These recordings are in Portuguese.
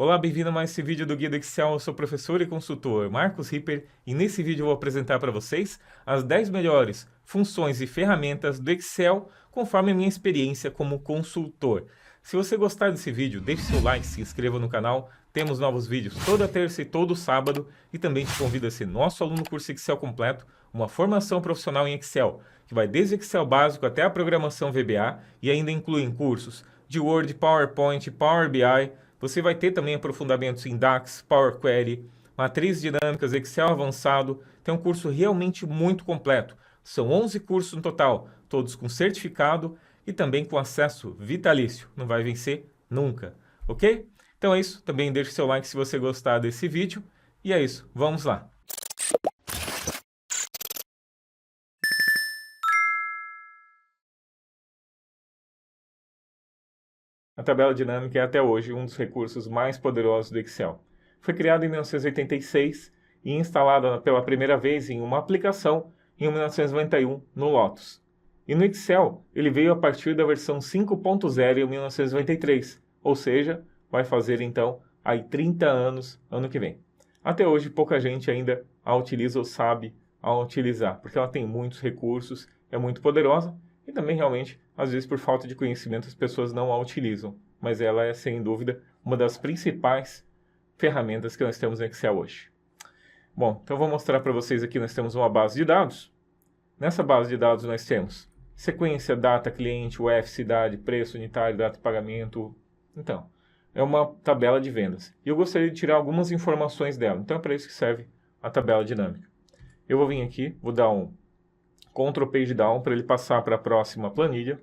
Olá, bem-vindo a mais esse vídeo do Guia do Excel. Eu sou o professor e consultor Marcos Ripper e nesse vídeo eu vou apresentar para vocês as 10 melhores funções e ferramentas do Excel conforme a minha experiência como consultor. Se você gostar desse vídeo, deixe seu like, se inscreva no canal. Temos novos vídeos toda terça e todo sábado e também te convido a ser nosso aluno do curso Excel completo, uma formação profissional em Excel, que vai desde Excel básico até a programação VBA e ainda inclui cursos de Word, PowerPoint, Power BI. Você vai ter também aprofundamentos em DAX, Power Query, matrizes dinâmicas, Excel avançado. Tem um curso realmente muito completo. São 11 cursos no total, todos com certificado e também com acesso vitalício. Não vai vencer nunca, ok? Então é isso. Também deixe seu like se você gostar desse vídeo. E é isso. Vamos lá. A tabela dinâmica é até hoje um dos recursos mais poderosos do Excel. Foi criado em 1986 e instalada pela primeira vez em uma aplicação em 1991 no Lotus. E no Excel, ele veio a partir da versão 5.0 em 1993, ou seja, vai fazer então aí 30 anos ano que vem. Até hoje pouca gente ainda a utiliza ou sabe a utilizar, porque ela tem muitos recursos, é muito poderosa e também realmente, às vezes por falta de conhecimento, as pessoas não a utilizam, mas ela é sem dúvida uma das principais ferramentas que nós temos no Excel hoje. Bom, então eu vou mostrar para vocês aqui, nós temos uma base de dados. Nessa base de dados nós temos sequência, data, cliente, UF, cidade, preço unitário, data de pagamento. Então, é uma tabela de vendas. E eu gostaria de tirar algumas informações dela. Então é para isso que serve a tabela dinâmica. Eu vou vir aqui, vou dar um Ctrl Page Down para ele passar para a próxima planilha.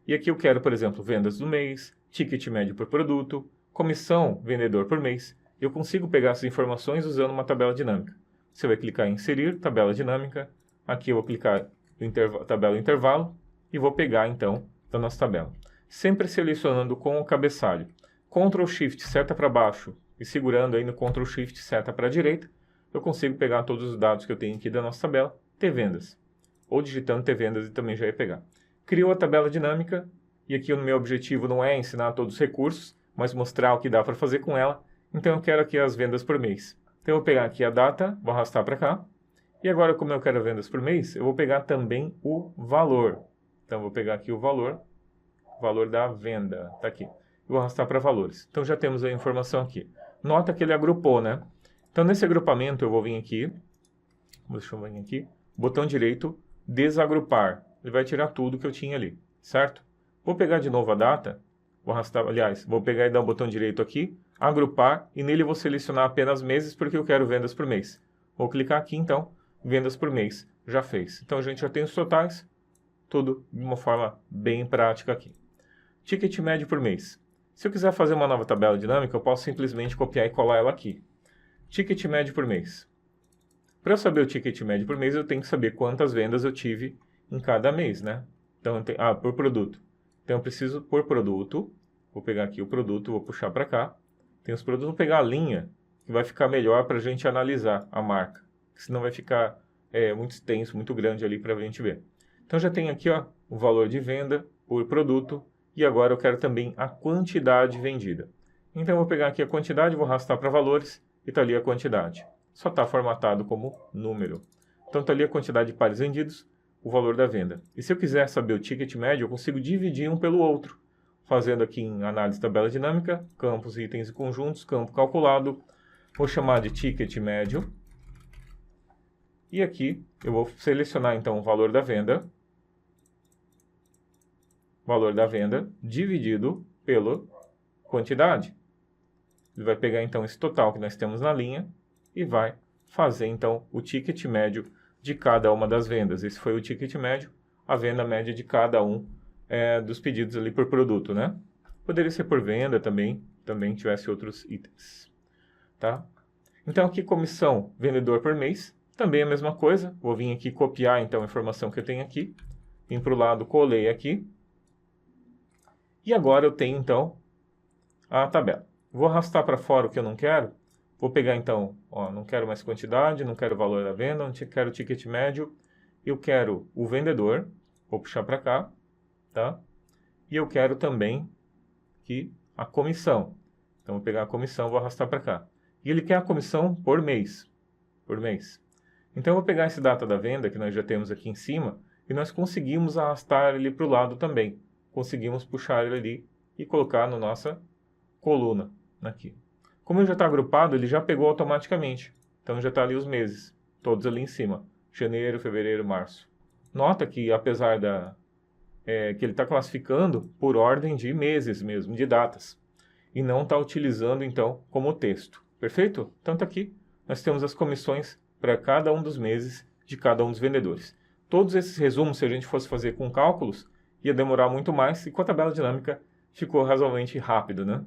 E aqui eu quero, por exemplo, vendas do mês, ticket médio por produto, comissão vendedor por mês. Eu consigo pegar essas informações usando uma tabela dinâmica. Você vai clicar em Inserir, tabela dinâmica. Aqui eu vou clicar em tabela intervalo e vou pegar então da nossa tabela. Sempre selecionando com o cabeçalho. Ctrl Shift seta para baixo e segurando aí no Ctrl Shift seta para a direita, eu consigo pegar todos os dados que eu tenho aqui da nossa tabela, ter vendas. Ou digitando ter vendas e também já ia pegar. Criou a tabela dinâmica e aqui o meu objetivo não é ensinar todos os recursos, mas mostrar o que dá para fazer com ela. Então eu quero aqui as vendas por mês. Então eu vou pegar aqui a data, vou arrastar para cá. E agora, como eu quero vendas por mês, eu vou pegar também o valor. Então eu vou pegar aqui o valor da venda, está aqui. E vou arrastar para valores. Então já temos a informação aqui. Nota que ele agrupou, né? Então nesse agrupamento eu vou vir aqui, deixa eu vir aqui, botão direito, desagrupar. Ele vai tirar tudo que eu tinha ali, certo? Vou pegar de novo a data, vou arrastar, aliás, vou pegar e dar um botão direito aqui, agrupar, e nele vou selecionar apenas meses porque eu quero vendas por mês. Vou clicar aqui então, vendas por mês, já fez. Então a gente já tem os totais, tudo de uma forma bem prática aqui. Ticket médio por mês. Se eu quiser fazer uma nova tabela dinâmica, eu posso simplesmente copiar e colar ela aqui. Ticket médio por mês. Para eu saber o ticket médio por mês, eu tenho que saber quantas vendas eu tive em cada mês, né? Então, por produto. Então, eu preciso por produto. Vou pegar aqui o produto, vou puxar para cá. Tem os produtos, vou pegar a linha, que vai ficar melhor para a gente analisar a marca. Senão vai ficar muito extenso, muito grande ali para a gente ver. Então, já tenho aqui ó, o valor de venda por produto. E agora eu quero também a quantidade vendida. Então, eu vou pegar aqui a quantidade, vou arrastar para valores e está ali a quantidade. Só está formatado como número. Então está ali a quantidade de pares vendidos, o valor da venda. E se eu quiser saber o ticket médio, eu consigo dividir um pelo outro. Fazendo aqui em análise tabela dinâmica, campos, itens e conjuntos, campo calculado. Vou chamar de ticket médio. E aqui eu vou selecionar então o valor da venda. Valor da venda dividido pela quantidade. Ele vai pegar então esse total que nós temos na linha e vai fazer, então, o ticket médio de cada uma das vendas. Esse foi o ticket médio, a venda média de cada um dos pedidos ali por produto, né? Poderia ser por venda também tivesse outros itens, tá? Então, aqui, comissão vendedor por mês, também a mesma coisa. Vou vir aqui copiar, então, a informação que eu tenho aqui. Vim para o lado, colei aqui. E agora eu tenho, então, a tabela. Vou arrastar para fora o que eu não quero. Vou pegar então, ó, não quero mais quantidade, não quero o valor da venda, não quero o ticket médio, eu quero o vendedor, vou puxar para cá, tá? E eu quero também aqui a comissão. Então, vou pegar a comissão, vou arrastar para cá. E ele quer a comissão por mês. Por mês. Então, eu vou pegar esse data da venda, que nós já temos aqui em cima, e nós conseguimos arrastar ele para o lado também. Conseguimos puxar ele ali e colocar na nossa coluna aqui. Como ele já está agrupado, ele já pegou automaticamente. Então, já está ali os meses, todos ali em cima. Janeiro, fevereiro, março. Nota que, apesar que ele está classificando por ordem de meses mesmo, de datas. E não está utilizando, então, como texto. Perfeito? Tanto aqui, nós temos as comissões para cada um dos meses de cada um dos vendedores. Todos esses resumos, se a gente fosse fazer com cálculos, ia demorar muito mais, e com a tabela dinâmica ficou razoavelmente rápido, né?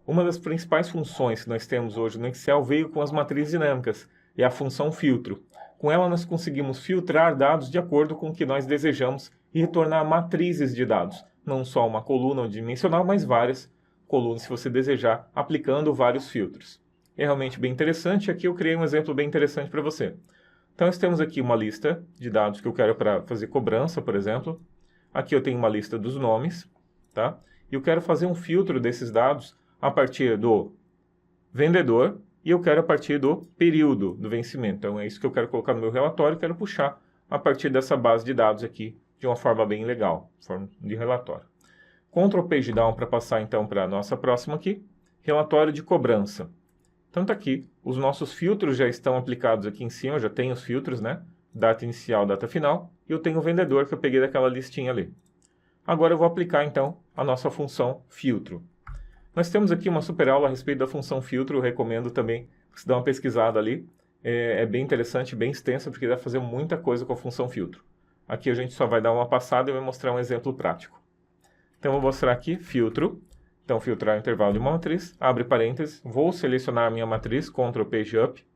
Uma das principais funções que nós temos hoje no Excel veio com as matrizes dinâmicas, é a função filtro. Com ela nós conseguimos filtrar dados de acordo com o que nós desejamos e retornar matrizes de dados. Não só uma coluna dimensional, mas várias colunas, se você desejar, aplicando vários filtros. É realmente bem interessante. Aqui eu criei um exemplo bem interessante para você. Então nós temos aqui uma lista de dados que eu quero para fazer cobrança, por exemplo. Aqui eu tenho uma lista dos nomes, tá? E eu quero fazer um filtro desses dados a partir do vendedor e eu quero a partir do período do vencimento. Então é isso que eu quero colocar no meu relatório, quero puxar a partir dessa base de dados aqui de uma forma bem legal, forma de relatório. Ctrl Page Down para passar então para a nossa próxima aqui, relatório de cobrança. Então tá aqui, os nossos filtros já estão aplicados aqui em cima, eu já tenho os filtros, né? Data inicial, data final, e eu tenho o vendedor que eu peguei daquela listinha ali. Agora eu vou aplicar então a nossa função filtro. Nós temos aqui uma super aula a respeito da função filtro, eu recomendo também que você dê uma pesquisada ali. É bem interessante, bem extensa, porque dá para fazer muita coisa com a função filtro. Aqui a gente só vai dar uma passada e vai mostrar um exemplo prático. Então eu vou mostrar aqui, filtro. Então filtrar o intervalo de uma matriz, abre parênteses, vou selecionar a minha matriz, Ctrl Page Up,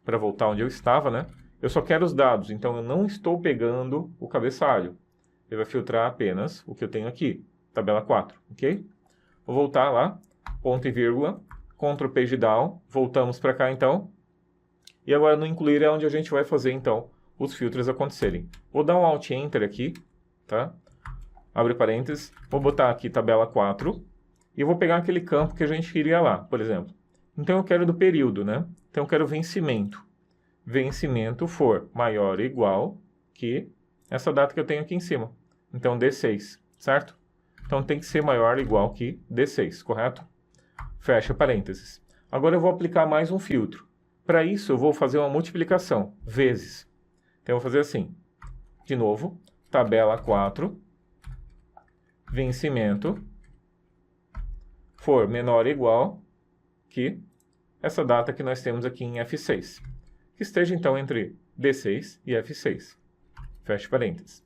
para voltar onde eu estava, né? Eu só quero os dados, então eu não estou pegando o cabeçalho. Ele vai filtrar apenas o que eu tenho aqui, tabela 4, ok? Vou voltar lá, ponto e vírgula, Ctrl Page Down, voltamos para cá então. E agora no incluir é onde a gente vai fazer então os filtros acontecerem. Vou dar um Alt Enter aqui, tá? Abre parênteses, vou botar aqui tabela 4 e vou pegar aquele campo que a gente queria lá, por exemplo. Então eu quero do período, né? Então eu quero vencimento. Vencimento for maior ou igual que essa data que eu tenho aqui em cima. Então D6, certo? Então tem que ser maior ou igual que D6, correto? Fecha parênteses. Agora eu vou aplicar mais um filtro. Para isso eu vou fazer uma multiplicação, vezes. Então eu vou fazer assim. De novo, tabela 4, vencimento, for menor ou igual que essa data que nós temos aqui em F6. Que esteja então entre D6 e F6. Fecha parênteses.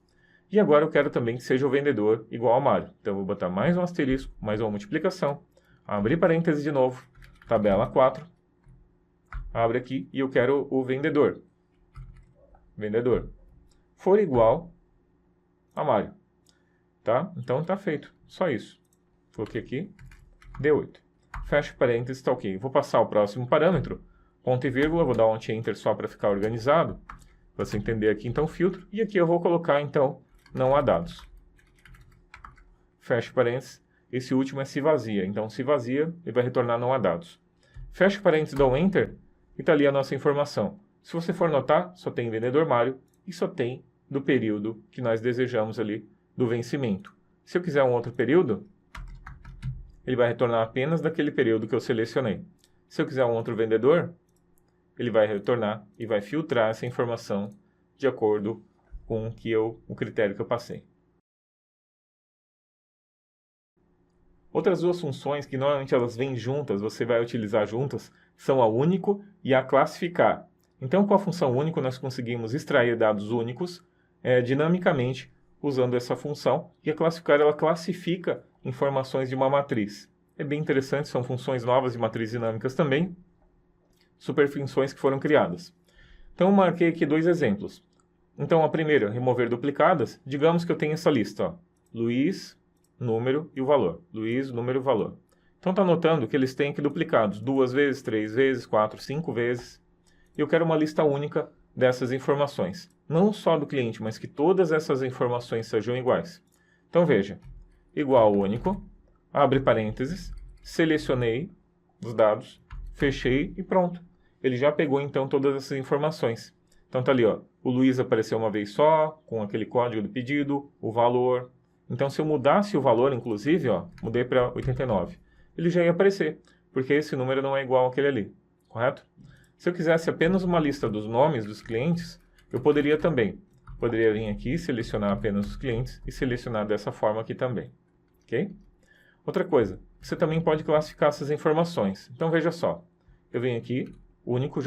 E agora eu quero também que seja o vendedor igual ao Mário. Então eu vou botar mais um asterisco, mais uma multiplicação. Abrir parênteses de novo. Tabela 4. Abre aqui e eu quero o vendedor. Vendedor. For igual a Mário. Tá? Então está feito. Só isso. Coloquei aqui. D8. Fecha parênteses, está ok. Vou passar o próximo parâmetro. Ponto e vírgula. Vou dar um Alt Enter só para ficar organizado. Para você entender aqui então o filtro. E aqui eu vou colocar então não há dados. Fecha parênteses. Esse último é se vazia. Então se vazia, ele vai retornar não há dados. Fecha parênteses, dá um Enter. E está ali a nossa informação. Se você for notar, só tem vendedor Mário e só tem do período que nós desejamos ali do vencimento. Se eu quiser um outro período, ele vai retornar apenas daquele período que eu selecionei. Se eu quiser um outro vendedor, ele vai retornar e vai filtrar essa informação de acordo com o critério que eu passei. Outras duas funções que normalmente elas vêm juntas, você vai utilizar juntas, são a único e a classificar. Então, com a função único, nós conseguimos extrair dados únicos dinamicamente usando essa função, e a classificar ela classifica informações de uma matriz. É bem interessante, são funções novas de matrizes dinâmicas também, superfunções que foram criadas. Então, eu marquei aqui dois exemplos. Então, a primeira, remover duplicadas, digamos que eu tenho essa lista, ó, Luiz, número e o valor. Luiz, número e valor. Então, está notando que eles têm aqui duplicados 2 vezes, 3 vezes, 4, 5 vezes. E eu quero uma lista única dessas informações. Não só do cliente, mas que todas essas informações sejam iguais. Então, veja. Igual único. abre parênteses, selecionei os dados, fechei e pronto. Ele já pegou então todas essas informações. Então tá ali, ó, o Luiz apareceu uma vez só, com aquele código do pedido, o valor. Então se eu mudasse o valor, inclusive, ó, mudei para 89, ele já ia aparecer, porque esse número não é igual àquele ali, correto? Se eu quisesse apenas uma lista dos nomes dos clientes, eu poderia também. Poderia vir aqui, selecionar apenas os clientes e selecionar dessa forma aqui também, ok? Outra coisa, você também pode classificar essas informações. Então veja só, eu venho aqui, o único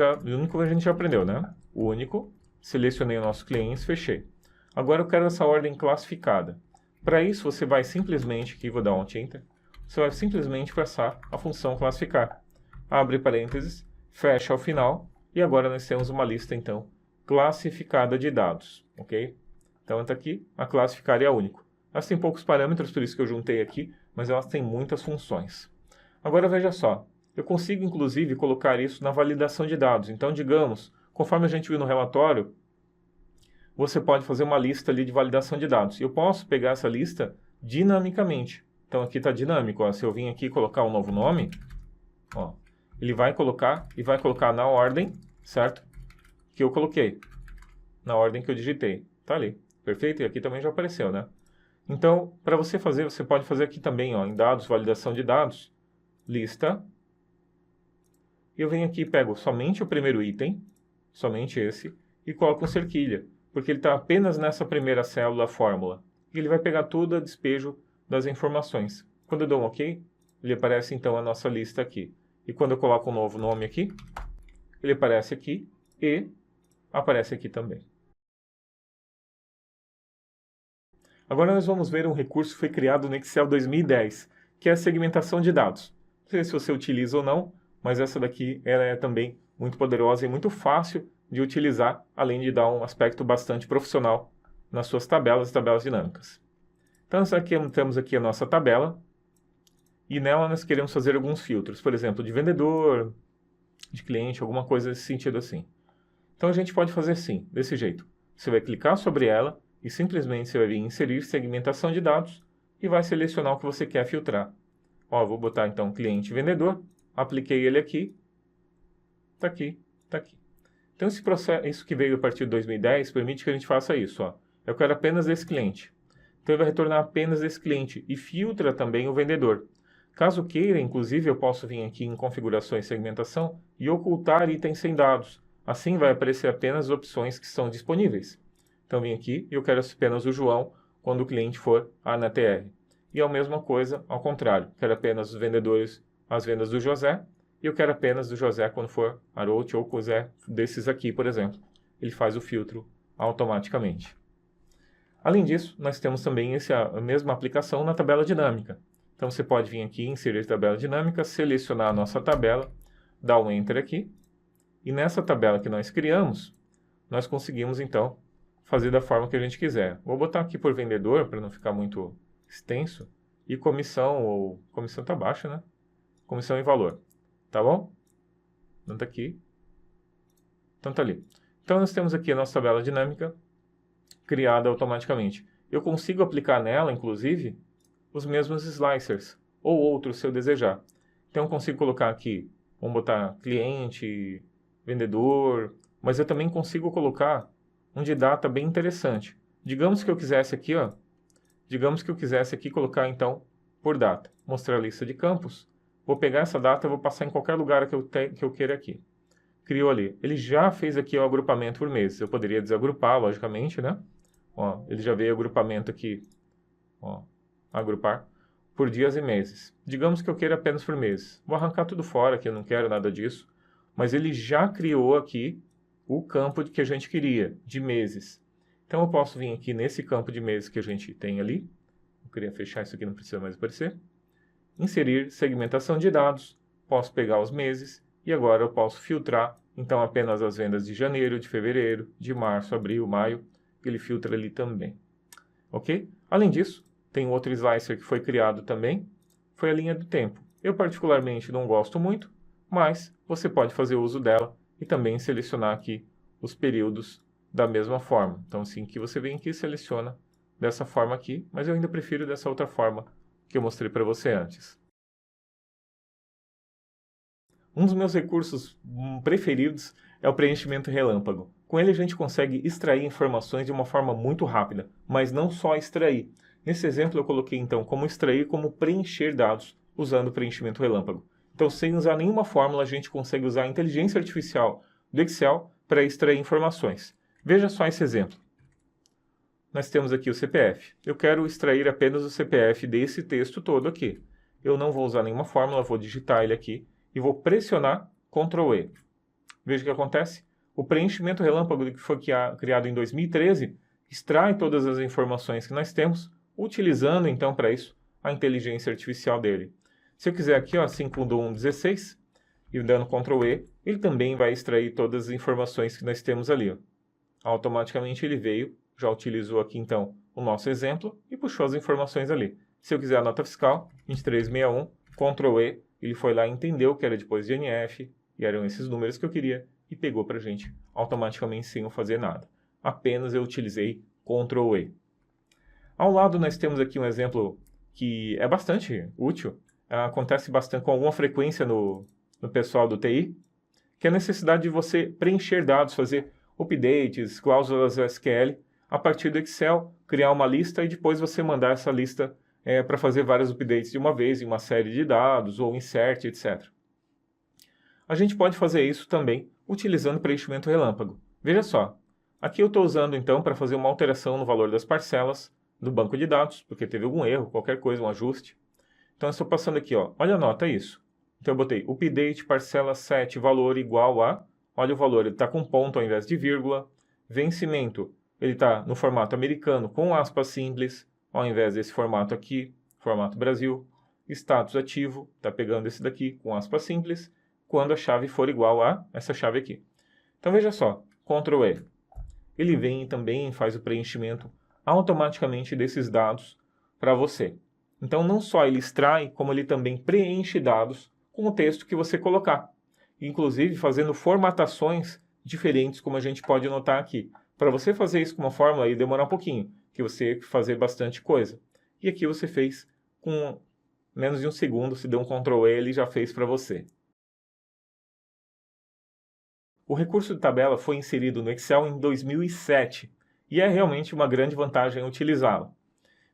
a gente já aprendeu, né? O único, selecionei os nossos clientes, fechei. Agora eu quero essa ordem classificada. Para isso você vai simplesmente, aqui vou dar um Enter, você vai simplesmente passar a função classificar. Abre parênteses, fecha ao final, e agora nós temos uma lista então classificada de dados, ok? Então está aqui, a classificar é único. Elas têm poucos parâmetros, por isso que eu juntei aqui, mas elas têm muitas funções. Agora veja só, eu consigo inclusive colocar isso na validação de dados. Então digamos, conforme a gente viu no relatório, você pode fazer uma lista ali de validação de dados. Eu posso pegar essa lista dinamicamente. Então aqui está dinâmico, ó. Se eu vim aqui colocar um novo nome, ó, ele vai colocar e vai colocar na ordem, certo? Que eu coloquei, na ordem que eu digitei. Tá ali, perfeito? E aqui também já apareceu, né? Então, para você fazer, você pode fazer aqui também, ó, em dados, validação de dados, lista. E eu venho aqui e pego somente o primeiro item, somente esse, e coloco um cerquilha, porque ele está apenas nessa primeira célula fórmula. E ele vai pegar todo o despejo das informações. Quando eu dou um OK, ele aparece então a nossa lista aqui. E quando eu coloco um novo nome aqui, ele aparece aqui e aparece aqui também. Agora nós vamos ver um recurso que foi criado no Excel 2010, que é a segmentação de dados. Não sei se você utiliza ou não, mas essa daqui ela é também muito poderosa e muito fácil de utilizar, além de dar um aspecto bastante profissional nas suas tabelas dinâmicas. Então aqui temos aqui a nossa tabela, e nela nós queremos fazer alguns filtros, por exemplo, de vendedor, de cliente, alguma coisa nesse sentido assim. Então a gente pode fazer assim, desse jeito. Você vai clicar sobre ela e simplesmente você vai vir em inserir segmentação de dados e vai selecionar o que você quer filtrar. Ó, vou botar então cliente e vendedor, apliquei ele aqui, tá aqui, tá aqui. Então esse processo, isso que veio a partir de 2010 permite que a gente faça isso. Ó. Eu quero apenas desse cliente. Então ele vai retornar apenas desse cliente e filtra também o vendedor. Caso queira, inclusive, eu posso vir aqui em configurações e segmentação e ocultar itens sem dados. Assim vai aparecer apenas as opções que são disponíveis. Então vim aqui e eu quero apenas o João quando o cliente for a ANATR. E a mesma coisa ao contrário. Quero apenas os vendedores, as vendas do José. E eu quero apenas do José quando for Arote ou José desses aqui, por exemplo. Ele faz o filtro automaticamente. Além disso, nós temos também a mesma aplicação na tabela dinâmica. Então você pode vir aqui, inserir tabela dinâmica, selecionar a nossa tabela, dar um Enter aqui. E nessa tabela que nós criamos, nós conseguimos então fazer da forma que a gente quiser. Vou botar aqui por vendedor, para não ficar muito extenso. E comissão, ou comissão está baixa, né? Comissão e valor. Tá bom? Então tá aqui. Então tá ali. Então nós temos aqui a nossa tabela dinâmica criada automaticamente. Eu consigo aplicar nela, inclusive, os mesmos slicers, ou outros se eu desejar. Então eu consigo colocar aqui, vamos botar cliente, vendedor, mas eu também consigo colocar um de data bem interessante. Digamos que eu quisesse aqui, ó, colocar então por data, mostrar a lista de campos. Vou pegar essa data e vou passar em qualquer lugar que eu queira aqui. Criou ali. Ele já fez aqui o agrupamento por meses. Eu poderia desagrupar, logicamente, né? Ó, ele já veio o agrupamento aqui, ó, agrupar por dias e meses. Digamos que eu queira apenas por meses. Vou arrancar tudo fora, que eu não quero nada disso. Mas ele já criou aqui o campo que a gente queria, de meses. Então eu posso vir aqui nesse campo de meses que a gente tem ali. Eu queria fechar isso aqui, não precisa mais aparecer. Inserir segmentação de dados. Posso pegar os meses e agora eu posso filtrar então apenas as vendas de janeiro, de fevereiro, de março, abril, maio. Ele filtra ali também. Ok? Além disso, tem outro slicer que foi criado também, foi a linha do tempo. Eu particularmente não gosto muito, mas você pode fazer uso dela e também selecionar aqui os períodos da mesma forma. Então assim que você vem aqui, seleciona dessa forma aqui, mas eu ainda prefiro dessa outra forma, que eu mostrei para você antes. Um dos meus recursos preferidos é o preenchimento relâmpago. Com ele a gente consegue extrair informações de uma forma muito rápida, mas não só extrair. Nesse exemplo eu coloquei então como extrair, como preencher dados usando o preenchimento relâmpago. Então, sem usar nenhuma fórmula, a gente consegue usar a inteligência artificial do Excel para extrair informações. Veja só esse exemplo. Nós temos aqui o CPF. Eu quero extrair apenas o CPF desse texto todo aqui. Eu não vou usar nenhuma fórmula, vou digitar ele aqui e vou pressionar Ctrl E. Veja o que acontece. O preenchimento relâmpago que foi criado em 2013 extrai todas as informações que nós temos, utilizando então para isso a inteligência artificial dele. Se eu quiser aqui, ó, 5.1.16, e dando Ctrl E, ele também vai extrair todas as informações que nós temos ali. Ó. Automaticamente ele veio, já utilizou aqui então o nosso exemplo e puxou as informações ali. Se eu quiser a nota fiscal, 2361, Ctrl E, ele foi lá e entendeu que era depois de NF, e eram esses números que eu queria, e pegou para a gente automaticamente sem eu fazer nada. Apenas eu utilizei Ctrl E. Ao lado nós temos aqui um exemplo que é bastante útil, acontece bastante com alguma frequência no pessoal do TI, que é a necessidade de você preencher dados, fazer updates, cláusulas SQL, a partir do Excel, criar uma lista e depois você mandar essa lista para fazer vários updates de uma vez em uma série de dados, ou insert, etc. A gente pode fazer isso também utilizando preenchimento relâmpago. Veja só, aqui eu estou usando então para fazer uma alteração no valor das parcelas do banco de dados, porque teve algum erro, qualquer coisa, um ajuste. Então eu estou passando aqui, ó, olha a nota, é isso. Então eu botei update parcela 7, valor igual a, olha o valor, ele está com ponto ao invés de vírgula, vencimento, ele está no formato americano com aspas simples, ao invés desse formato aqui, formato Brasil, status ativo, está pegando esse daqui com aspas simples, quando a chave for igual a essa chave aqui. Então veja só, Ctrl E. Ele vem e também faz o preenchimento automaticamente desses dados para você. Então não só ele extrai, como ele também preenche dados com o texto que você colocar. Inclusive fazendo formatações diferentes, como a gente pode notar aqui. Para você fazer isso com uma fórmula, aí demora um pouquinho, que você tem que fazer bastante coisa. E aqui você fez com menos de um segundo, se deu um Ctrl E, ele já fez para você. O recurso de tabela foi inserido no Excel em 2007 e é realmente uma grande vantagem utilizá-lo.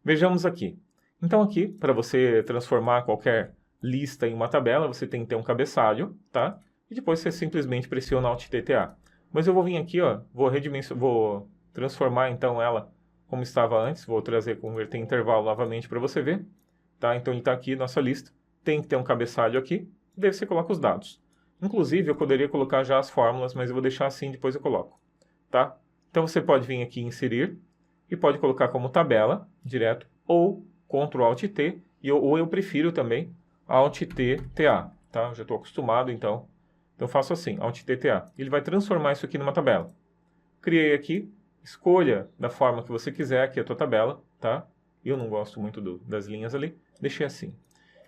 Vejamos aqui. Então aqui, para você transformar qualquer lista em uma tabela, você tem que ter um cabeçalho, tá? E depois você simplesmente pressiona Alt TTA. Mas eu vou vir aqui, ó, vou transformar então ela como estava antes, vou converter em intervalo novamente para você ver, tá? Então ele está aqui, nossa lista, tem que ter um cabeçalho aqui, e daí você coloca os dados. Inclusive eu poderia colocar já as fórmulas, mas eu vou deixar assim, depois eu coloco, tá? Então você pode vir aqui em inserir, e pode colocar como tabela, direto, ou Ctrl Alt T, ou eu prefiro também Alt T, TA, tá? Eu já estou acostumado, então eu faço assim, Alt T, TA. Ele vai transformar isso aqui numa tabela. Criei aqui, escolha da forma que você quiser aqui a tua tabela, tá? Eu não gosto muito das linhas ali, deixei assim.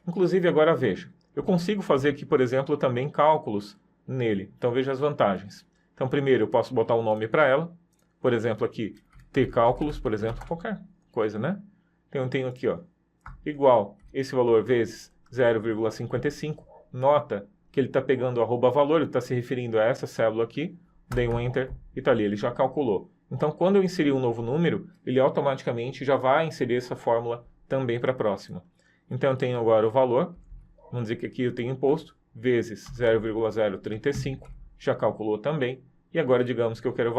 Inclusive agora veja, eu consigo fazer aqui, por exemplo, também cálculos nele. Então veja as vantagens. Então primeiro eu posso botar um nome para ela, por exemplo aqui, T cálculos, por exemplo, qualquer coisa, né? Então eu tenho aqui, ó, igual esse valor vezes 0,55, nota que ele está pegando o arroba valor, ele está se referindo a essa célula aqui, dei um Enter e está ali, ele já calculou. Então, quando eu inserir um novo número, ele automaticamente já vai inserir essa fórmula também para a próxima. Então, eu tenho agora o valor, vamos dizer que aqui eu tenho imposto, vezes 0,035, já calculou também. E agora, digamos que eu quero o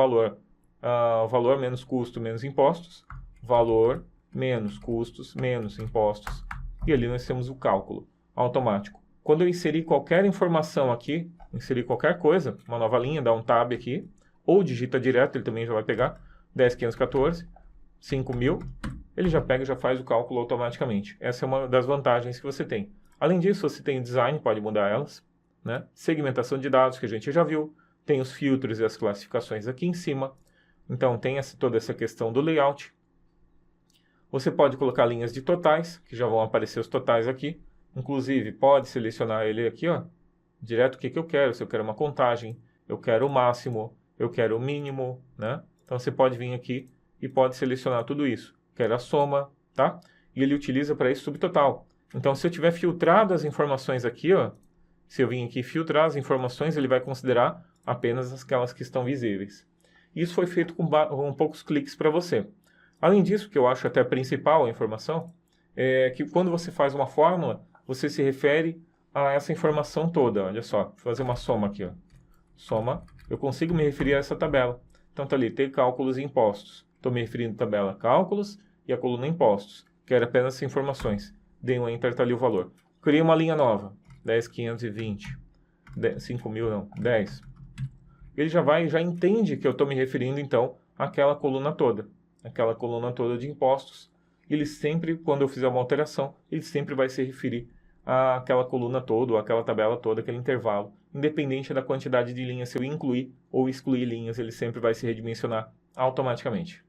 valor menos custo menos impostos, valor menos custos menos impostos. E ali nós temos o cálculo automático. Quando eu inserir qualquer informação aqui, inserir qualquer coisa, uma nova linha, dá um tab aqui, ou digita direto, ele também já vai pegar 10.514, 5.000, ele já pega e já faz o cálculo automaticamente. Essa é uma das vantagens que você tem. Além disso, você tem o design, pode mudar elas, né? Segmentação de dados, que a gente já viu, tem os filtros e as classificações aqui em cima, então tem toda essa questão do layout. Você pode colocar linhas de totais, que já vão aparecer os totais aqui. Inclusive, pode selecionar ele aqui, ó, direto o que eu quero. Se eu quero uma contagem, eu quero o máximo, eu quero o mínimo, né? Então, você pode vir aqui e pode selecionar tudo isso. Quero a soma, tá? e ele utiliza para isso subtotal. Então, se eu tiver filtrado as informações aqui, ó, se eu vim aqui filtrar as informações, ele vai considerar apenas aquelas que estão visíveis. Isso foi feito com poucos cliques para você. Além disso, que eu acho até a principal informação, é que quando você faz uma fórmula, você se refere a essa informação toda. Olha só, vou fazer uma soma aqui. Ó. Soma, eu consigo me referir a essa tabela. Então está ali, tem cálculos e impostos. Estou me referindo à tabela cálculos e a coluna impostos. Quero apenas essas informações. Dei um Enter, está ali o valor. Criei uma linha nova, 10.520. 5.000 não, 10. Ele já entende que eu estou me referindo, então, àquela coluna toda. Aquela coluna toda de impostos. Ele sempre, quando eu fizer uma alteração, ele sempre vai se referir àquela coluna toda, ou àquela tabela toda, aquele intervalo. Independente da quantidade de linhas, se eu incluir ou excluir linhas, ele sempre vai se redimensionar automaticamente.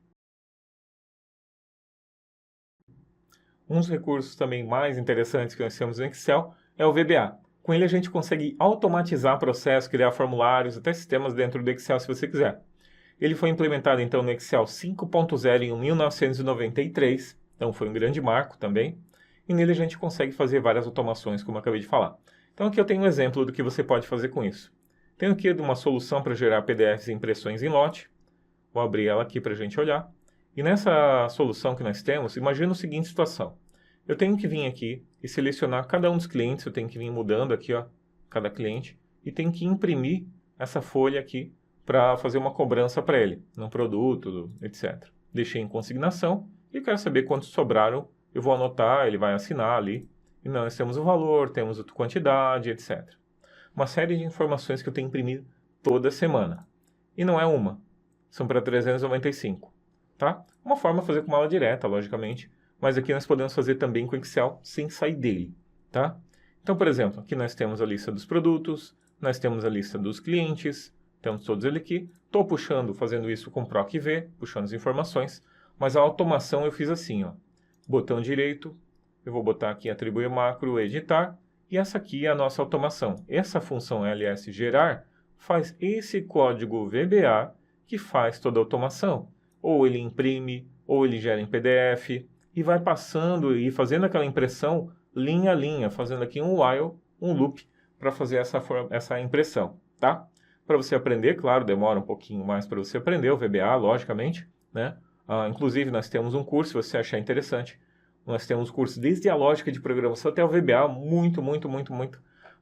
Um dos recursos também mais interessantes que nós temos no Excel é o VBA. Com ele a gente consegue automatizar processos, criar formulários, até sistemas dentro do Excel se você quiser. Ele foi implementado então no Excel 5.0 em 1993, então foi um grande marco também. E nele a gente consegue fazer várias automações, como eu acabei de falar. Então aqui eu tenho um exemplo do que você pode fazer com isso. Tenho aqui uma solução para gerar PDFs e impressões em lote. Vou abrir ela aqui para a gente olhar. E nessa solução que nós temos, imagina a seguinte situação. Eu tenho que vir aqui e selecionar cada um dos clientes, eu tenho que vir mudando aqui, ó, cada cliente, e tenho que imprimir essa folha aqui para fazer uma cobrança para ele, num produto, etc. Deixei em consignação e quero saber quantos sobraram, eu vou anotar, ele vai assinar ali, e nós temos o valor, temos a quantidade, etc. Uma série de informações que eu tenho que imprimir toda semana. E não é uma, são para 395, tá? Uma forma de fazer com mala direta, logicamente, mas aqui nós podemos fazer também com o Excel sem sair dele, tá? Então, por exemplo, aqui nós temos a lista dos produtos, nós temos a lista dos clientes, temos todos eles aqui. Estou puxando, fazendo isso com PROC-V, puxando as informações, mas a automação eu fiz assim, ó. Botão direito, eu vou botar aqui atribuir macro, editar, e essa aqui é a nossa automação. Essa função ls gerar faz esse código VBA que faz toda a automação. Ou ele imprime, ou ele gera em PDF, e vai passando e fazendo aquela impressão linha a linha, fazendo aqui um while, um loop, para fazer essa impressão, tá? Para você aprender, claro, demora um pouquinho mais para você aprender o VBA, logicamente, né? Inclusive, nós temos um curso, se você achar interessante, nós temos curso desde a lógica de programação até o VBA, muito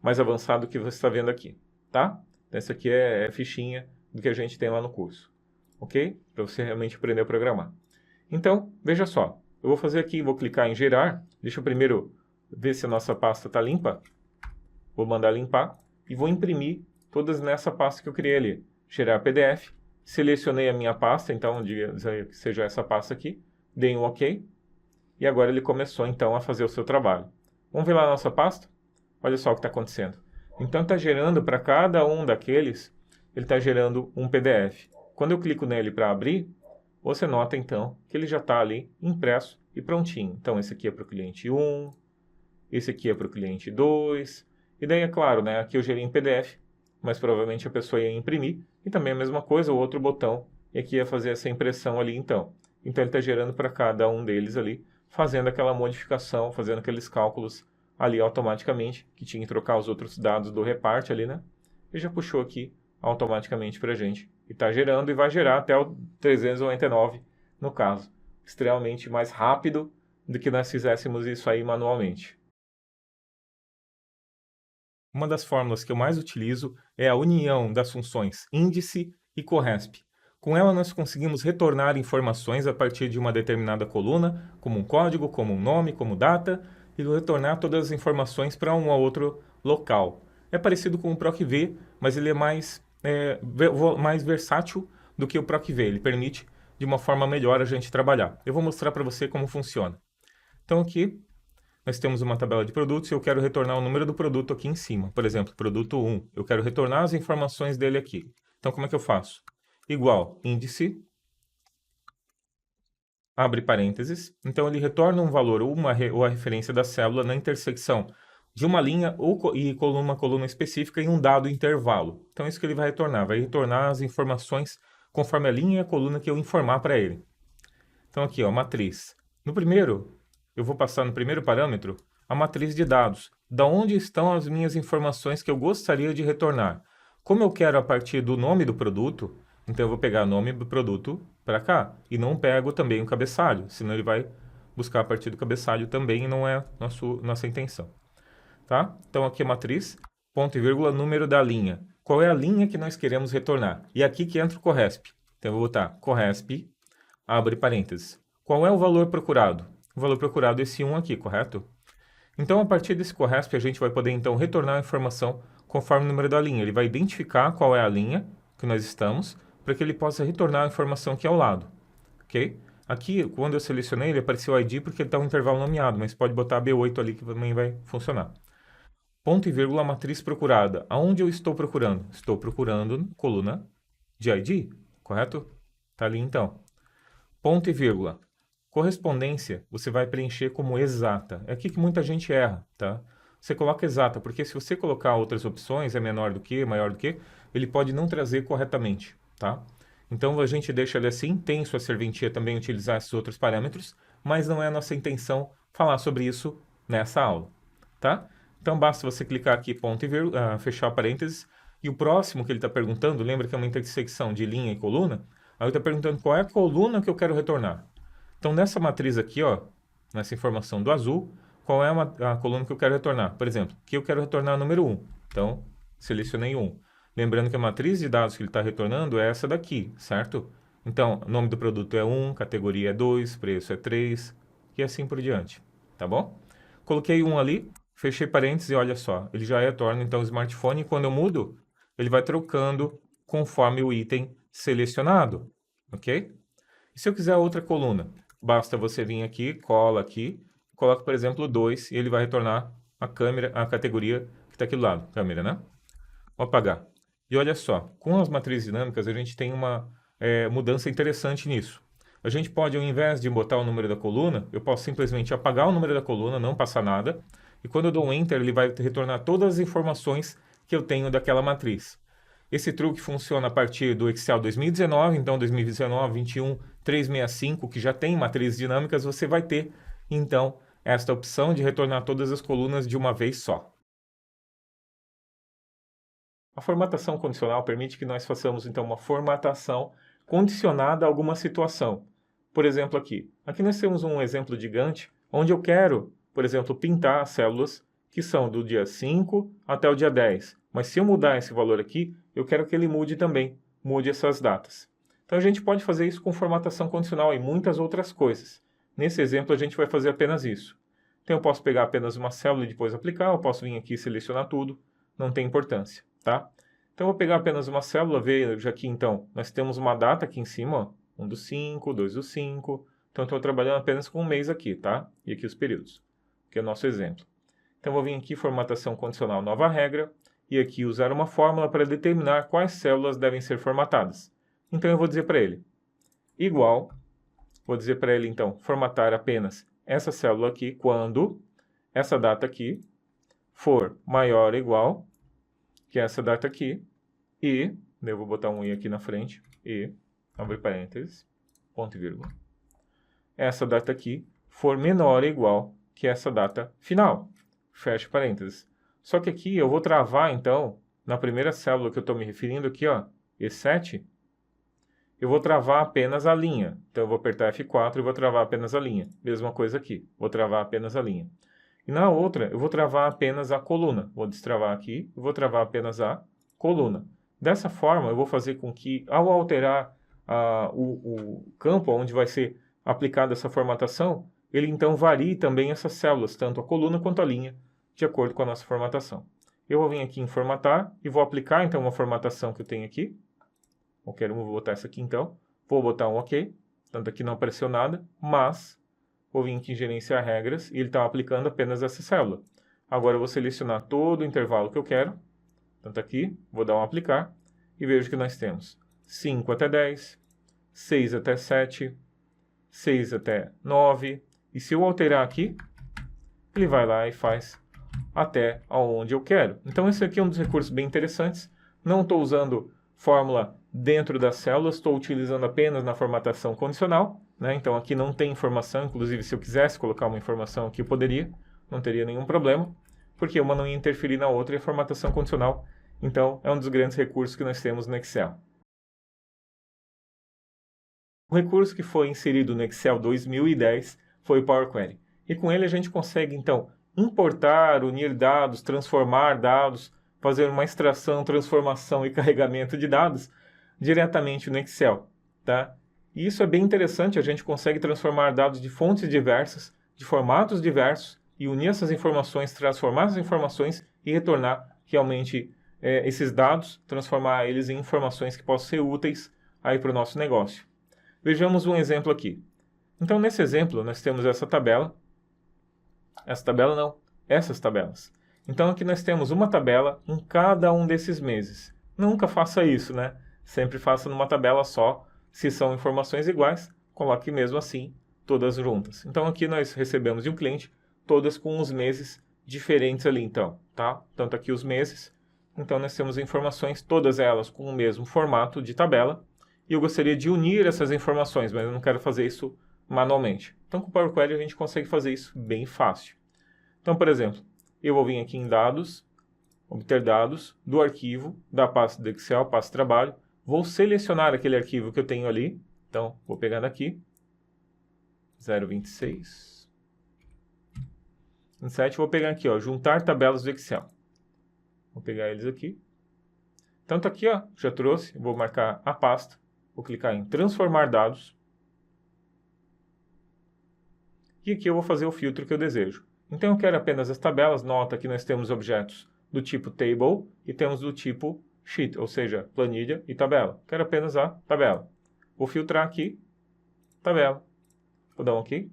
mais avançado do que você está vendo aqui, tá? Então, essa aqui é fichinha do que a gente tem lá no curso, ok? Para você realmente aprender a programar. Então, veja só. Eu vou fazer aqui, vou clicar em gerar. Deixa eu primeiro ver se a nossa pasta está limpa. Vou mandar limpar e vou imprimir todas nessa pasta que eu criei ali. Gerar PDF. Selecionei a minha pasta, então que seja essa pasta aqui. Dei um OK. E agora ele começou então a fazer o seu trabalho. Vamos ver lá a nossa pasta? Olha só o que está acontecendo. Então está gerando para cada um daqueles, ele está gerando um PDF. Quando eu clico nele para abrir, você nota, então, que ele já está ali impresso e prontinho. Então, esse aqui é para o cliente 1, esse aqui é para o cliente 2, e daí, é claro, né, aqui eu gerei em PDF, mas provavelmente a pessoa ia imprimir, e também a mesma coisa, o outro botão, e aqui ia fazer essa impressão ali, então. Então, ele está gerando para cada um deles ali, fazendo aquela modificação, fazendo aqueles cálculos ali automaticamente, que tinha que trocar os outros dados do reparte ali, né, e já puxou aqui automaticamente para a gente. E está gerando e vai gerar até o 399, no caso. Extremamente mais rápido do que nós fizéssemos isso aí manualmente. Uma das fórmulas que eu mais utilizo é a união das funções índice e corresp. Com ela nós conseguimos retornar informações a partir de uma determinada coluna, como um código, como um nome, como data, e retornar todas as informações para um ou outro local. É parecido com o PROC-V, mas ele é mais versátil do que o PROC-V. Ele permite, de uma forma melhor, a gente trabalhar. Eu vou mostrar para você como funciona. Então aqui, nós temos uma tabela de produtos e eu quero retornar o número do produto aqui em cima. Por exemplo, produto 1. Eu quero retornar as informações dele aqui. Então, como é que eu faço? Igual índice, abre parênteses. Então, ele retorna um valor ou a referência da célula na intersecção de uma linha e uma coluna específica em um dado intervalo. Então, é isso que ele vai retornar as informações conforme a linha e a coluna que eu informar para ele. Então, aqui, ó, matriz. No primeiro, eu vou passar no primeiro parâmetro a matriz de dados. Da onde estão as minhas informações que eu gostaria de retornar? Como eu quero a partir do nome do produto, então eu vou pegar o nome do produto para cá. E não pego também o cabeçalho, senão ele vai buscar a partir do cabeçalho também e não é nossa intenção. Tá? Então aqui a matriz, ponto e vírgula, número da linha. Qual é a linha que nós queremos retornar? E aqui que entra o corresp. Então eu vou botar corresp, abre parênteses. Qual é o valor procurado? O valor procurado é esse 1 aqui, correto? Então a partir desse corresp a gente vai poder então retornar a informação conforme o número da linha. Ele vai identificar qual é a linha que nós estamos para que ele possa retornar a informação aqui ao lado. Ok? Aqui, quando eu selecionei, ele apareceu o ID porque ele está um intervalo nomeado, mas pode botar B8 ali que também vai funcionar. Ponto e vírgula, matriz procurada. Aonde eu estou procurando? Estou procurando coluna de ID, correto? Está ali então. Ponto e vírgula. Correspondência, você vai preencher como exata. É aqui que muita gente erra, tá? Você coloca exata, porque se você colocar outras opções, é menor do que, maior do que, ele pode não trazer corretamente, tá? Então a gente deixa ele assim, tem sua serventia também utilizar esses outros parâmetros, mas não é a nossa intenção falar sobre isso nessa aula, tá? Então basta você clicar aqui, ponto e vírgula, fechar parênteses, e o próximo que ele está perguntando, lembra que é uma intersecção de linha e coluna? Aí ele está perguntando qual é a coluna que eu quero retornar. Então nessa matriz aqui, ó, nessa informação do azul, qual é a coluna que eu quero retornar? Por exemplo, aqui eu quero retornar o número 1. Então, selecionei 1. Lembrando que a matriz de dados que ele está retornando é essa daqui, certo? Então, o nome do produto é 1, categoria é 2, preço é 3, e assim por diante, tá bom? Coloquei 1 ali, fechei parênteses e olha só, ele já retorna então o smartphone e quando eu mudo, ele vai trocando conforme o item selecionado, ok? E se eu quiser outra coluna, basta você vir aqui, cola aqui, coloca, por exemplo, 2 e ele vai retornar a câmera, a categoria que está aqui do lado, câmera, né? Vou apagar. E olha só, com as matrizes dinâmicas a gente tem uma mudança interessante nisso. A gente pode, ao invés de botar o número da coluna, eu posso simplesmente apagar o número da coluna, não passar nada, e quando eu dou um Enter, ele vai retornar todas as informações que eu tenho daquela matriz. Esse truque funciona a partir do Excel 2019, então 2019, 21, 365, que já tem matrizes dinâmicas, você vai ter, então, esta opção de retornar todas as colunas de uma vez só. A formatação condicional permite que nós façamos, então, uma formatação condicionada a alguma situação. Por exemplo, aqui. Aqui nós temos um exemplo de Gantt, onde eu quero, por exemplo, pintar as células que são do dia 5 até o dia 10. Mas se eu mudar esse valor aqui, eu quero que ele mude também, mude essas datas. Então a gente pode fazer isso com formatação condicional e muitas outras coisas. Nesse exemplo a gente vai fazer apenas isso. Então eu posso pegar apenas uma célula e depois aplicar, eu posso vir aqui e selecionar tudo, não tem importância, tá? Então eu vou pegar apenas uma célula, veja aqui então, nós temos uma data aqui em cima, ó, 1 do 5, 2 do 5, então estou trabalhando apenas com um mês aqui, tá? E aqui os períodos, que é o nosso exemplo. Então eu vou vir aqui, formatação condicional, nova regra, e aqui usar uma fórmula para determinar quais células devem ser formatadas. Então eu vou dizer para ele, igual, vou dizer para ele então, formatar apenas essa célula aqui quando essa data aqui for maior ou igual que essa data aqui, e, eu vou botar um i aqui na frente, e, abre parênteses, ponto e vírgula, essa data aqui for menor ou igual que essa data final, fecha parênteses. Só que aqui eu vou travar, então, na primeira célula que eu estou me referindo aqui, ó, E7, eu vou travar apenas a linha. Então eu vou apertar F4 e vou travar apenas a linha. Mesma coisa aqui, vou travar apenas a linha. E na outra, eu vou travar apenas a coluna. Vou destravar aqui e vou travar apenas a coluna. Dessa forma, eu vou fazer com que, ao alterar o campo onde vai ser aplicada essa formatação, ele então varie também essas células, tanto a coluna quanto a linha, de acordo com a nossa formatação. Eu vou vir aqui em formatar e vou aplicar então uma formatação que eu tenho aqui. Vou botar essa aqui então. Vou botar um OK. Tanto aqui não apareceu nada, mas vou vir aqui em gerenciar regras e ele está aplicando apenas essa célula. Agora eu vou selecionar todo o intervalo que eu quero. Tanto aqui, vou dar um aplicar e vejo que nós temos 5 até 10, 6 até 7, 6 até 9. E se eu alterar aqui, ele vai lá e faz até aonde eu quero. Então esse aqui é um dos recursos bem interessantes. Não estou usando fórmula dentro das células, estou utilizando apenas na formatação condicional né? Então aqui não tem informação, inclusive se eu quisesse colocar uma informação aqui eu poderia, não teria nenhum problema, porque uma não ia interferir na outra e a formatação condicional, então é um dos grandes recursos que nós temos no Excel. O recurso que foi inserido no Excel 2010 foi o Power Query. E com ele a gente consegue, então, importar, unir dados, transformar dados, fazer uma extração, transformação e carregamento de dados diretamente no Excel. Tá? E isso é bem interessante, a gente consegue transformar dados de fontes diversas, de formatos diversos, e unir essas informações, transformar essas informações e retornar realmente esses dados, transformar eles em informações que possam ser úteis aí para o nosso negócio. Vejamos um exemplo aqui. Então, nesse exemplo, nós temos essa tabela. Essas tabelas. Então, aqui nós temos uma tabela em cada um desses meses. Nunca faça isso, né? Sempre faça numa tabela só. Se são informações iguais, coloque mesmo assim todas juntas. Então, aqui nós recebemos de um cliente todas com os meses diferentes ali, então, tá? Tanto aqui os meses. Então, nós temos informações, todas elas com o mesmo formato de tabela. E eu gostaria de unir essas informações, mas eu não quero fazer isso manualmente. Então, com o Power Query a gente consegue fazer isso bem fácil. Então, por exemplo, eu vou vir aqui em Dados, obter dados do arquivo, da pasta do Excel, pasta de trabalho. Vou selecionar aquele arquivo que eu tenho ali. Então, vou pegar daqui, 026. 27, vou pegar aqui, ó, juntar tabelas do Excel. Vou pegar eles aqui. Então, tá aqui, ó, já trouxe. Vou marcar a pasta. Vou clicar em transformar dados. E aqui eu vou fazer o filtro que eu desejo. Então eu quero apenas as tabelas. Nota que nós temos objetos do tipo table e temos do tipo sheet, ou seja, planilha e tabela. Quero apenas a tabela. Vou filtrar aqui, tabela. Vou dar um OK.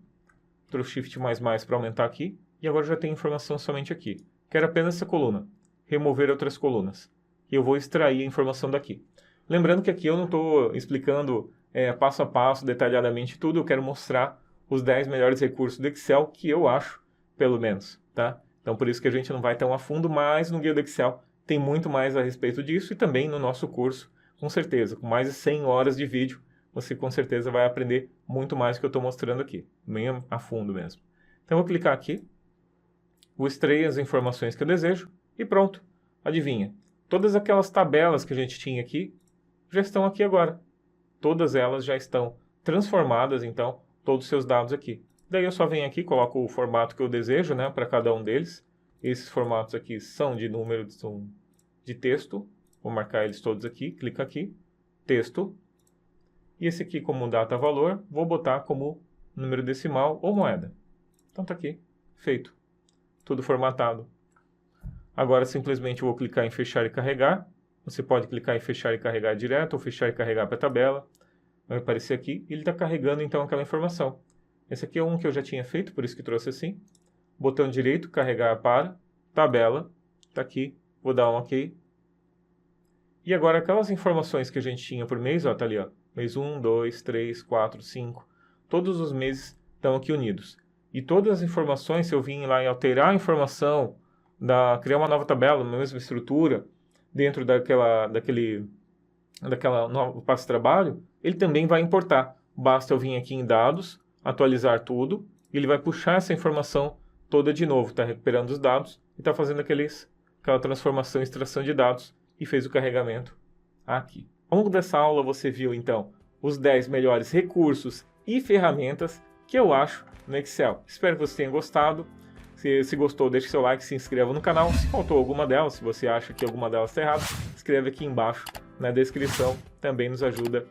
Ctrl Shift mais para aumentar aqui. E agora já tem informação somente aqui. Quero apenas essa coluna. Remover outras colunas. E eu vou extrair a informação daqui. Lembrando que aqui eu não estou explicando passo a passo, detalhadamente tudo. Eu quero mostrar os 10 melhores recursos do Excel que eu acho, pelo menos. Tá? Então, por isso que a gente não vai tão a fundo, mas no Guia do Excel tem muito mais a respeito disso e também no nosso curso, com certeza. Com mais de 100 horas de vídeo, você com certeza vai aprender muito mais do que eu estou mostrando aqui. Bem a fundo mesmo. Então, eu vou clicar aqui, vou extrair as informações que eu desejo e pronto. Adivinha? Todas aquelas tabelas que a gente tinha aqui, já estão aqui agora. Todas elas já estão transformadas, então, todos os seus dados aqui. Daí eu só venho aqui, coloco o formato que eu desejo, né, para cada um deles. Esses formatos aqui são de número, são de texto. Vou marcar eles todos aqui, clica aqui, texto. E esse aqui como data valor, vou botar como número decimal ou moeda. Então tá aqui, feito. Tudo formatado. Agora simplesmente vou clicar em fechar e carregar. Você pode clicar em fechar e carregar direto ou fechar e carregar para a tabela. Vai aparecer aqui e ele está carregando então aquela informação. Esse aqui é um que eu já tinha feito, por isso que trouxe assim. Botão direito, carregar para, tabela, está aqui, vou dar um OK. E agora aquelas informações que a gente tinha por mês, ó, tá ali, ó, mês 1, 2, 3, 4, 5, todos os meses estão aqui unidos. E todas as informações, se eu vim lá e alterar a informação, criar uma nova tabela, na mesma estrutura, dentro daquela nova pasta de trabalho, ele também vai importar. Basta eu vir aqui em dados, atualizar tudo, e ele vai puxar essa informação toda de novo, está recuperando os dados e está fazendo aquela transformação e extração de dados e fez o carregamento aqui. Ao longo dessa aula você viu então os 10 melhores recursos e ferramentas que eu acho no Excel. Espero que você tenha gostado. Se gostou, deixe seu like, se inscreva no canal. Se faltou alguma delas, se você acha que alguma delas está errada, escreve aqui embaixo na descrição, também nos ajuda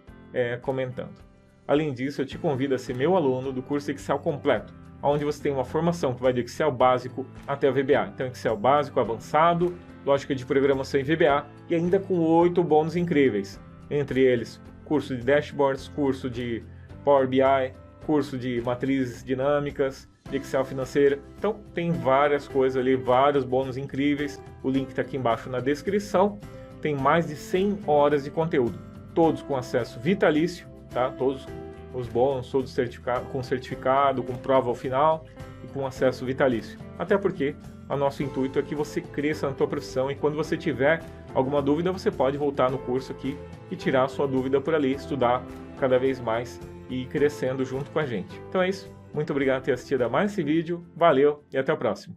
comentando. Além disso, eu te convido a ser meu aluno do curso Excel completo, onde você tem uma formação que vai de Excel básico até o VBA. Então, Excel básico, avançado, lógica de programação em VBA e ainda com 8 bônus incríveis. Entre eles, curso de dashboards, curso de Power BI, curso de matrizes dinâmicas, de Excel financeira. Então, tem várias coisas ali, vários bônus incríveis. O link está aqui embaixo na descrição. Tem mais de 100 horas de conteúdo, todos com acesso vitalício, tá? Todos os bônus, todos com certificado, com prova ao final e com acesso vitalício. Até porque o nosso intuito é que você cresça na tua profissão e quando você tiver alguma dúvida, você pode voltar no curso aqui e tirar a sua dúvida por ali, estudar cada vez mais e ir crescendo junto com a gente. Então é isso. Muito obrigado por ter assistido a mais esse vídeo. Valeu e até o próximo.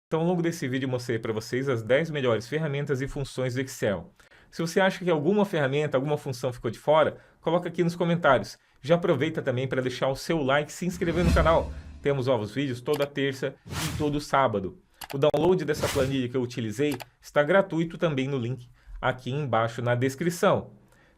Então, ao longo desse vídeo, eu mostrei para vocês as 10 melhores ferramentas e funções do Excel. Se você acha que alguma ferramenta, alguma função ficou de fora, coloca aqui nos comentários. Já aproveita também para deixar o seu like e se inscrever no canal. Temos novos vídeos toda terça e todo sábado. O download dessa planilha que eu utilizei está gratuito também no link aqui embaixo na descrição.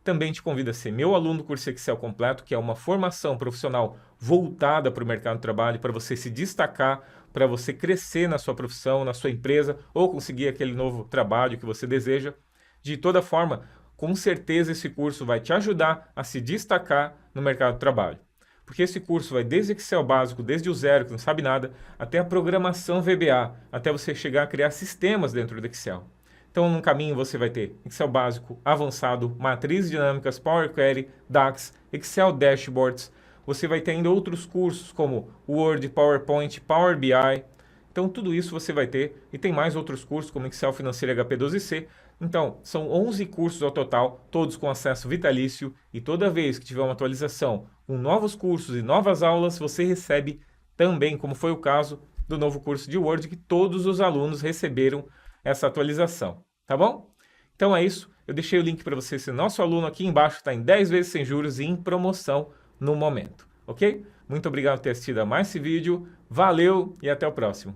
Também te convido a ser meu aluno do curso Excel Completo, que é uma formação profissional voltada para o mercado de trabalho, para você se destacar, para você crescer na sua profissão, na sua empresa, ou conseguir aquele novo trabalho que você deseja. De toda forma, com certeza esse curso vai te ajudar a se destacar no mercado de trabalho. Porque esse curso vai desde Excel básico, desde o zero, que não sabe nada, até a programação VBA, até você chegar a criar sistemas dentro do Excel. Então, no caminho você vai ter Excel básico, avançado, matrizes dinâmicas, Power Query, DAX, Excel Dashboards. Você vai ter ainda outros cursos como Word, PowerPoint, Power BI. Então, tudo isso você vai ter. E tem mais outros cursos como Excel Financeiro HP12C. Então, são 11 cursos ao total, todos com acesso vitalício. E toda vez que tiver uma atualização com novos cursos e novas aulas, você recebe também, como foi o caso do novo curso de Word, que todos os alunos receberam essa atualização. Tá bom? Então é isso. Eu deixei o link para você ser nosso aluno aqui embaixo. Está em 10 vezes sem juros e em promoção no momento. Ok? Muito obrigado por ter assistido a mais esse vídeo. Valeu e até o próximo.